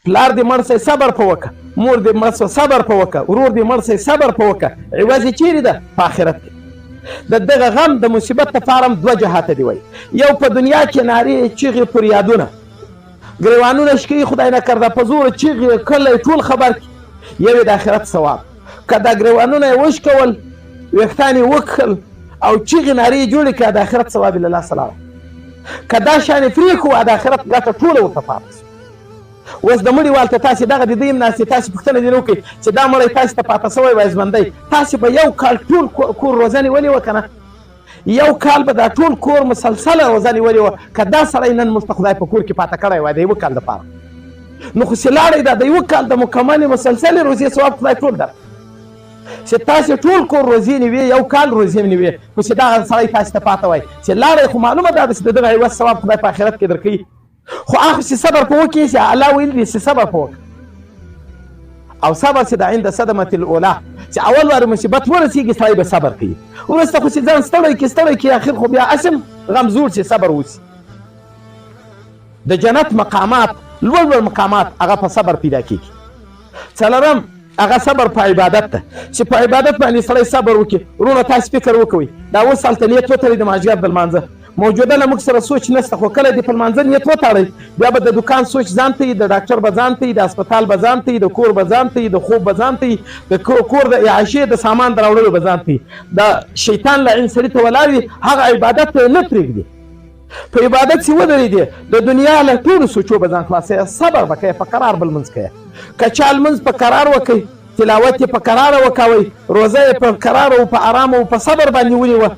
پلار دې مړ شي صبر په وکړه، مور دې مړ شي صبر په وکړه، ورور دې مړ شي صبر په وکړه. عوض یې چیرې ده؟ په آخرت کې. د دغه غم د مصیبت لپاره هم دوه جهاته دی وایي. یو په دنیا کې نارې چیغې فریادونه ګریوانونه شکوي خدای نکرده په زوره چیغې کلی ټول خبر کړي. یو یې د آخرت ثواب، که دا ګریوانونه یې وشکول ویښتان یې وکښل او چیغې نارې یې جوړې کړه د آخرت ثواب یې له لاسه لاړه. که دا شان یې پرېښو د آخرت ګټه ټوله ورته پاته شوه. اوس د مړي والته تاسې دغه د دوی هم ناستې تاسې پوښتنه دې نه وکړئ چې دا مړی تاسې ته پاته شوی وای ژوندی، تاسې به یو کال ټول کور روزنې ولې وه که نه؟ یو کال به دا ټول کور مسلسله روزنې ولې وه. که دا سړی نن موږ ته خدای په کور کې پاته کړی وای د یوه کال دپاره، نو خو چې لاړی دا د یوه کال د مکملې مسلسلې روزې ثواب خدای ټول در چې تاسې ټول کور روزې نیوې یو کال روزې نیوې، خو چې دغه سړی تاسې ته پاته وای چې لاړی، خو معلومه ده چې د دغه عوض ثواب خدای په آخرت کې درکوي. خو هغه چې صبر په وکړي چې الله ویل دي چې صبر په وکړه، او صبر چې د عند صدمة الاولی چې اول وارې مصیبت ورسېږي سړی به صبر کوي، وروسته خو چې ځان ستړی کړي اخر خو بیا اسم غم زور چې صبر وسي. د جنت مقامات لوړ لوړ مقامات هغه په صبر پیدا کېږي. څلورم هغه صبر په عبادت ده چې په عبادت باندې سړی صبر وکړي. وروڼه تاسې فکر وکوئ دا اوس هلته نیت وتړئ د مازدیګر د لمانځه، موجوده له موږ سره سوچ نشته، خو کله دې په لمانځه نیت وتړئ بیا به د دکان سوچ ځان ته وي، د ډاکټر به ځان ته وي، د هسپتال به ځان ته وي، د کور به ځان ته وي، د خوب به ځان ته وي، د کور د اعاشې د سامان د راوړلو به ځان ته وي. د شیطان لعین سړي ته ولاړ وي هغه عبادت ته یې نه پرېږدي. په عبادت چې ودرېدې د دنیا له ټولو سوچو به ځان خلاصوي. صبر به کوې، په قرار به لمونځ کوې. که چا لمونځ په قرار وکړئ، تلاوت یې په قراره وکوئ، روزه یې په قراره او په ارامه او په صبر باندې ونیوه،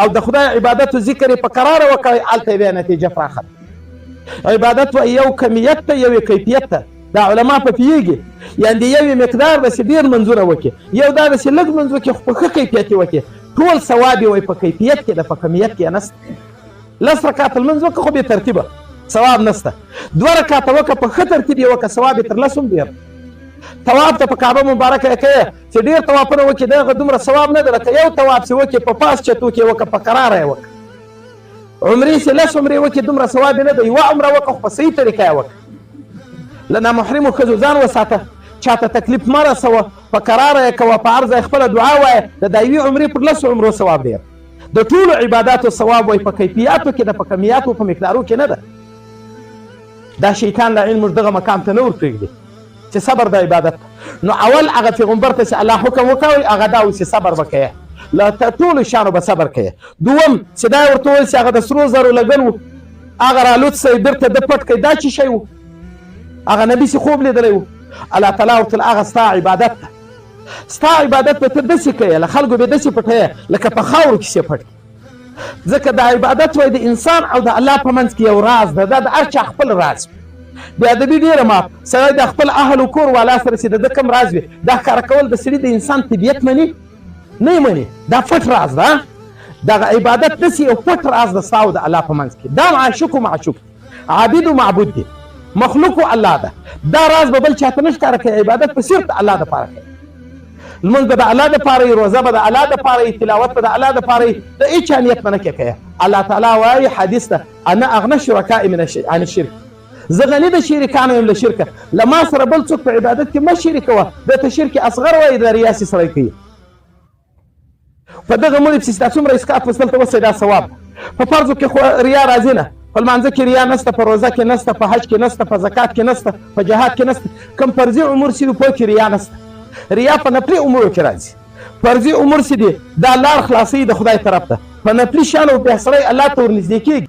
او د خدای عبادت و ذکر په قراره وکوئ، هلته بیا نتیجه فراخه ده. عبادت و یو کمیت ته یو کیفیت ته دا علما په پوهېږي، یعنې د یوې مقدار داسې ډېر منځونه وکړي، یو دا داسې لږ منځ وکړي خو په ښه کیفیت یې وکړي، ټول ثواب یې وایي په کیفیت کې ده، په کمیت کې یې نسته. 10 رکعته لمونځ وکړه خو بې ترتیبه ثواب نسته، 2 رکعته وکړه په ښه ترتیب یې وکړه ثواب یې تر 10 هم ډېر. طواف ته په کعبه مبارکه یې کوې چې ډېر طوافونه وکړي دغه دومره ثواب نه ده، لکه یو طواف چې وکړي په پاس چتو کې وکړه په قراره یې وکړه. عمرې چې 10 عمرې وکړي دومره ثواب یې نه ده، 1 عمره وکړه خو په صحیح طریقه یې وکړه. له نامحرمو ښځو ځان وساته، چاته تکلیف مه رسوه، په قراره یې کوه، په هر ځای خپله دعا وایه. د دا یوې عمرې پر 10 عمرو ثواب ډېر. د ټولو عباداتو ثواب وایي په کیفیاتو کې ده، په کمیاتو په مقدارو کې نه ده. دا شیطان لعین موږ دغه مقام ته نه ورپرېږدي چې صبر د عبادت. نو اول هغه پیغمبر ته چې الله حکم وکوي هغه دا و چې صبر به کوې، له ټولو شیانو به صبر کوې. دوم چې دا ورته وویل چې هغه د سرو زرو لګن و، هغه رالوت سوی بیرته ده پټ کوي، دا څه شی و؟ هغه نبي چې خوب لیدلی و. الله تعالی ورته هغه ستا عبادت ده، ستا عبادت به ته داسې کوې له خلکو به داسې پټوې لکه په خاورو کښې پټ. ځکه د عبادت وایي د انسان او د الله په منځ کې یو راز ده، دا د هر چا خپل راز وي. بې ادبي ډېره معاف، سړی د خپل اهل و کور والا سره چې د ده کوم راز وي دا ښکاره کول د سړي د انسان طبیعت مني نه یې مني، دا پټ راز ده. دغه عبادت داسې یو پټ راز ده ستا او د الله په منځ کې. دا معشوق و معشوق، عابد و معبود دی، مخلوق و الله ده. دا راز به بل چاته نه ښکاره کوي، عبادت به صرف د الله دپاره کوي. لمونځ به د الله دپاره وي، روزه به د الله دپاره وي، تلاوت به د الله دپاره وي، د هېچا نیت به نه کوې. الله تعالی وایي حدیث ده انا اغنى الشرکاء عن الشرک، زه غني د شریکانو یم له شرکه، له ما سره بل څوک په عبادت کې مه شریکوه. ده ته شرک اصغر وایي، د ریاسې سړی کوي. په دغه مړي پسې دا څومره اسقاط وس دلته وسئ دا ثواب. په فرضو کې خو ریا راځي نه، په لمانځه کې ریا نسته، په روزه کې نسته، په حج کې نسته، په زکات کې نسته، په جهاد کې نسته. کوم فرضي امور چې دي په کې ریا نسته. ریا په نفلي امورو کې راځي. فرضي امور چې دي دا لار خلاصوي د خدای طرف ته، په نفلي شیانو بیا سړی الله ته ورنږدې کېږي.